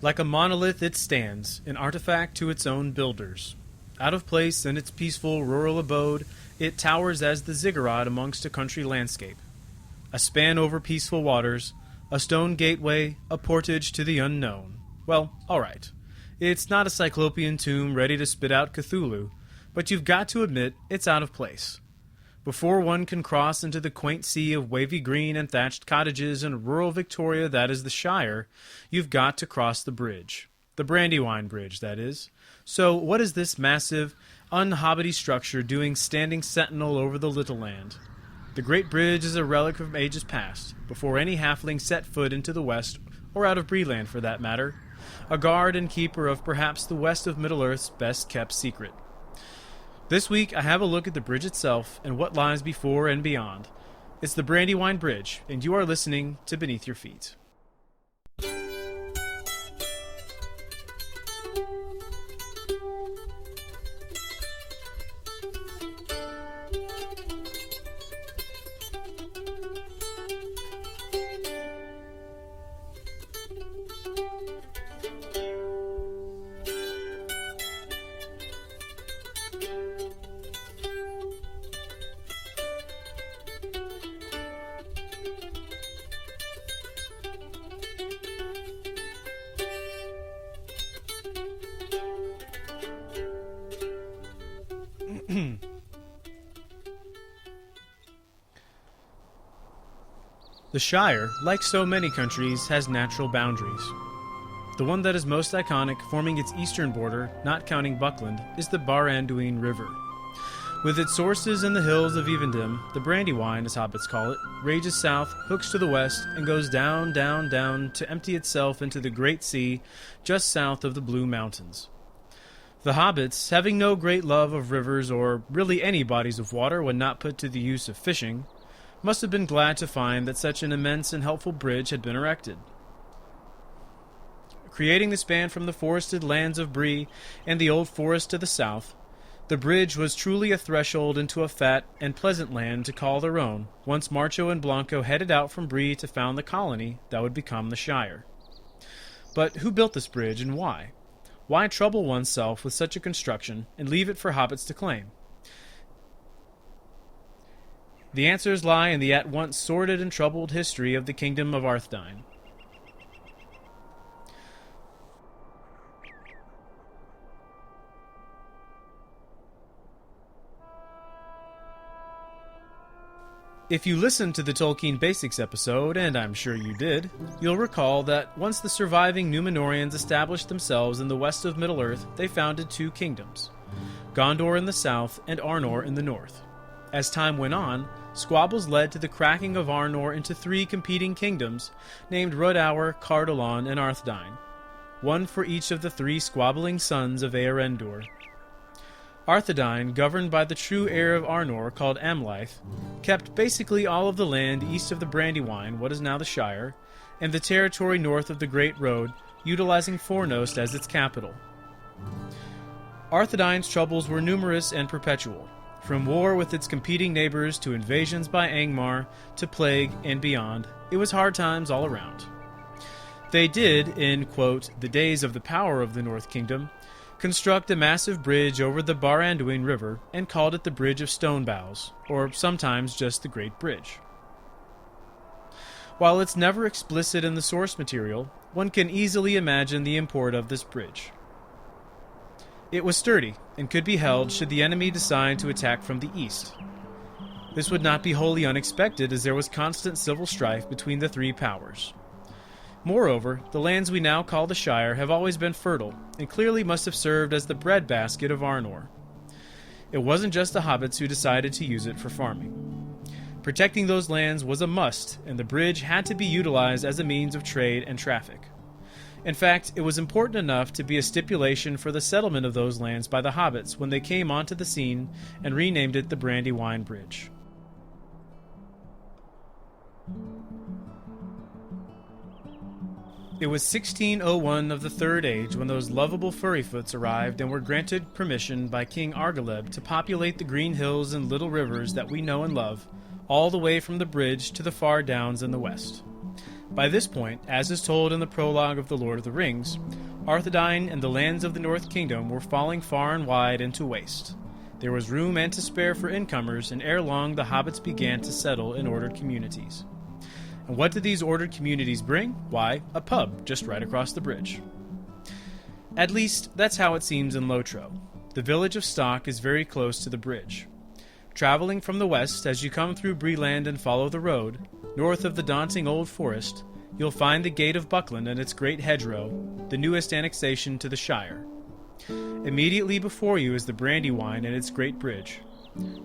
Like a monolith it stands, an artifact to its own builders. Out of place in its peaceful rural abode, it towers as the ziggurat amongst a country landscape. A span over peaceful waters, a stone gateway, a portage to the unknown. Well, all right. It's not a cyclopean tomb ready to spit out Cthulhu, but you've got to admit it's out of place. Before one can cross into the quaint sea of wavy green and thatched cottages in rural Victoria that is the Shire, you've got to cross the bridge. The Brandywine Bridge, that is. So what is this massive, unhobbity structure doing standing sentinel over the little land? The Great Bridge is a relic from ages past, before any halfling set foot into the West, or out of Breeland for that matter, a guard and keeper of perhaps the west of Middle-earth's best-kept secret. This week, I have a look at the bridge itself and what lies before and beyond. It's the Brandywine Bridge, and you are listening to Beneath Your Feet. The Shire, like so many countries, has natural boundaries. The one that is most iconic, forming its eastern border, not counting Buckland, is the Baranduin River. With its sources in the hills of Evendom, the Brandywine, as hobbits call it, rages south, hooks to the west, and goes down, down, down to empty itself into the Great Sea just south of the Blue Mountains. The hobbits, having no great love of rivers or really any bodies of water when not put to the use of fishing, must have been glad to find that such an immense and helpful bridge had been erected. Creating the span from the forested lands of Bree and the old forest to the south, the bridge was truly a threshold into a fat and pleasant land to call their own, once Marcho and Blanco headed out from Bree to found the colony that would become the Shire. But who built this bridge and why? Why trouble oneself with such a construction and leave it for hobbits to claim? The answers lie in the at once sordid and troubled history of the kingdom of Arthedain. If you listened to the Tolkien Basics episode, and I'm sure you did, you'll recall that once the surviving Númenóreans established themselves in the west of Middle-earth, they founded two kingdoms, Gondor in the south and Arnor in the north. As time went on, squabbles led to the cracking of Arnor into three competing kingdoms named Rhudaur, Cardolan, and Arthedain, one for each of the three squabbling sons of Eärendil. Arthedain, governed by the true heir of Arnor called Amleth, kept basically all of the land east of the Brandywine, what is now the Shire, and the territory north of the Great Road, utilizing Fornost as its capital. Arthedain's troubles were numerous and perpetual. From war with its competing neighbors to invasions by Angmar to plague and beyond, it was hard times all around. They did, in, quote, the days of the power of the North Kingdom, construct a massive bridge over the Baranduin River and called it the Bridge of Stone Boughs, or sometimes just the Great Bridge. While it's never explicit in the source material, one can easily imagine the import of this bridge. It was sturdy and could be held should the enemy decide to attack from the east. This would not be wholly unexpected, as there was constant civil strife between the three powers. Moreover, the lands we now call the Shire have always been fertile, and clearly must have served as the breadbasket of Arnor. It wasn't just the hobbits who decided to use it for farming. Protecting those lands was a must, and the bridge had to be utilized as a means of trade and traffic. In fact, it was important enough to be a stipulation for the settlement of those lands by the hobbits when they came onto the scene and renamed it the Brandywine Bridge. It was 1601 of the Third Age when those lovable furryfoots arrived and were granted permission by King Argaleb to populate the green hills and little rivers that we know and love, all the way from the bridge to the far downs in the west. By this point, as is told in the prologue of The Lord of the Rings, Arthedain and the lands of the North Kingdom were falling far and wide into waste. There was room and to spare for incomers, and ere long the hobbits began to settle in ordered communities. And what did these ordered communities bring? Why, a pub just right across the bridge. At least, that's how it seems in LOTRO. The village of Stock is very close to the bridge. Traveling from the west as you come through Breeland and follow the road, north of the daunting old forest, you'll find the Gate of Buckland and its great hedgerow, the newest annexation to the Shire. Immediately before you is the Brandywine and its great bridge.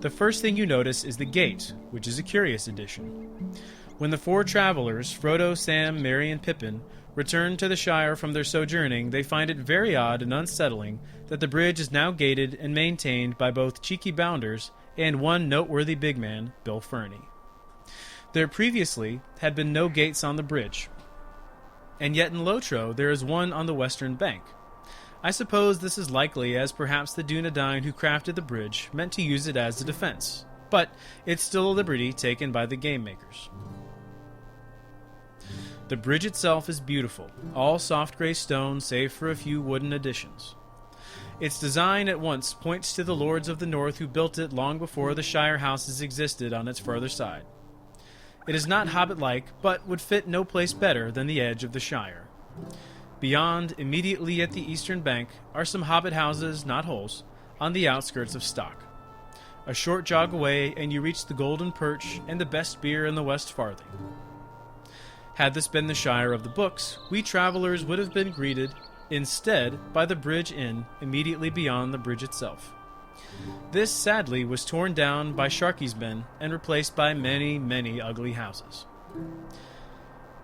The first thing you notice is the gate, which is a curious addition. When the four travelers, Frodo, Sam, Merry, and Pippin, return to the Shire from their sojourning, they find it very odd and unsettling that the bridge is now gated and maintained by both cheeky bounders and one noteworthy big man, Bill Ferny. There previously had been no gates on the bridge, and yet in LOTRO there is one on the western bank. I suppose this is likely as perhaps the Dunedain who crafted the bridge meant to use it as a defense, but it's still a liberty taken by the game makers. The bridge itself is beautiful, all soft gray stone save for a few wooden additions. Its design at once points to the lords of the north who built it long before the Shire houses existed on its further side. It is not hobbit-like, but would fit no place better than the edge of the Shire. Beyond, immediately at the eastern bank, are some hobbit houses, not holes, on the outskirts of Stock. A short jog away, and you reach the Golden Perch and the best beer in the West Farthing. Had this been the Shire of the books, we travelers would have been greeted, instead, by the Bridge Inn immediately beyond the bridge itself. This, sadly, was torn down by Sharky's men and replaced by many, many ugly houses.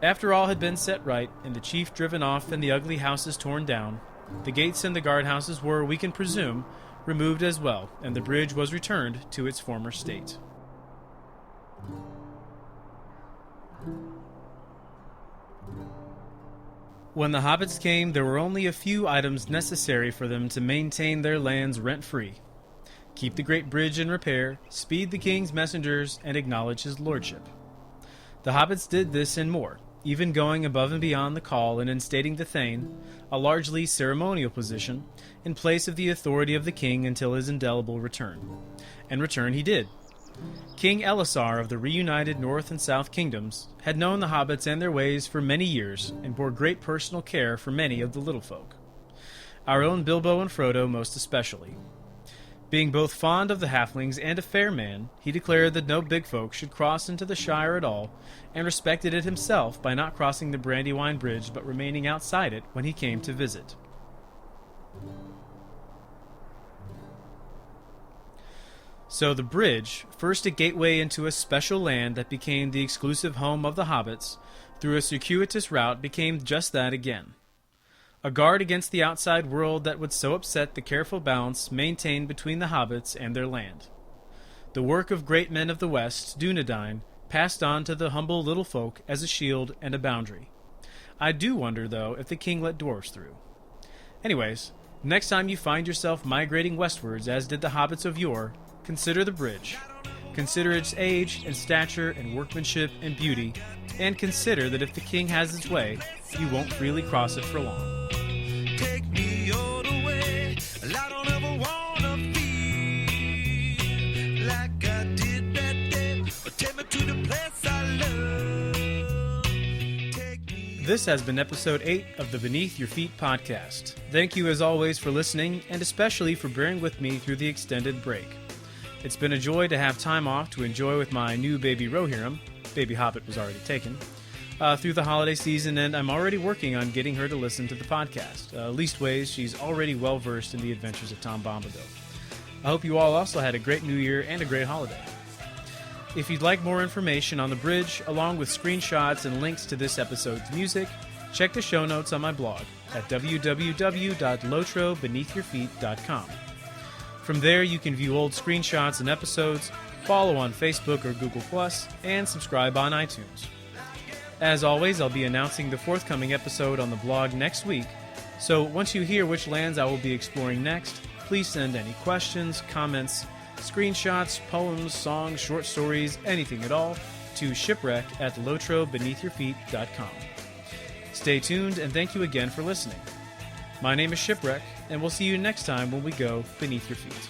After all had been set right, and the chief driven off and the ugly houses torn down, the gates and the guardhouses were, we can presume, removed as well, and the bridge was returned to its former state. When the hobbits came, there were only a few items necessary for them to maintain their lands rent-free. Keep the great bridge in repair, speed the king's messengers, and acknowledge his lordship. The hobbits did this and more, even going above and beyond the call and instating the Thane, a largely ceremonial position, in place of the authority of the king until his indelible return. And return he did. King Elisar of the reunited North and South Kingdoms had known the hobbits and their ways for many years and bore great personal care for many of the little folk. Our own Bilbo and Frodo most especially. Being both fond of the halflings and a fair man, he declared that no big folk should cross into the Shire at all, and respected it himself by not crossing the Brandywine Bridge but remaining outside it when he came to visit. So the bridge, first a gateway into a special land that became the exclusive home of the hobbits, through a circuitous route became just that again. A guard against the outside world that would so upset the careful balance maintained between the hobbits and their land. The work of great men of the West, Dunedain, passed on to the humble little folk as a shield and a boundary. I do wonder, though, if the king let dwarves through. Anyways, next time you find yourself migrating westwards, as did the hobbits of yore, consider the bridge. Consider its age and stature and workmanship and beauty, and consider that if the king has his way, you won't freely cross it for long. Take me all the way. I don't ever wanna feel like I did that day. Or take me to the place I love. This has been episode 8 of the Beneath Your Feet podcast. Thank you as always for listening, and especially for bearing with me through the extended break. It's been a joy to have time off to enjoy with my new baby Rohirrim. Baby Hobbit was already taken. Through the holiday season, and I'm already working on getting her to listen to the podcast. Leastways, she's already well-versed in the adventures of Tom Bombadil. I hope you all also had a great New Year and a great holiday. If you'd like more information on the bridge, along with screenshots and links to this episode's music, check the show notes on my blog at www.lotrobeneathyourfeet.com. From there, you can view old screenshots and episodes, follow on Facebook or Google+, and subscribe on iTunes. As always, I'll be announcing the forthcoming episode on the blog next week, so once you hear which lands I will be exploring next, please send any questions, comments, screenshots, poems, songs, short stories, anything at all, to shipwreck@lotrobeneathyourfeet.com. Stay tuned, and thank you again for listening. My name is Shipwreck, and we'll see you next time when we go beneath your feet.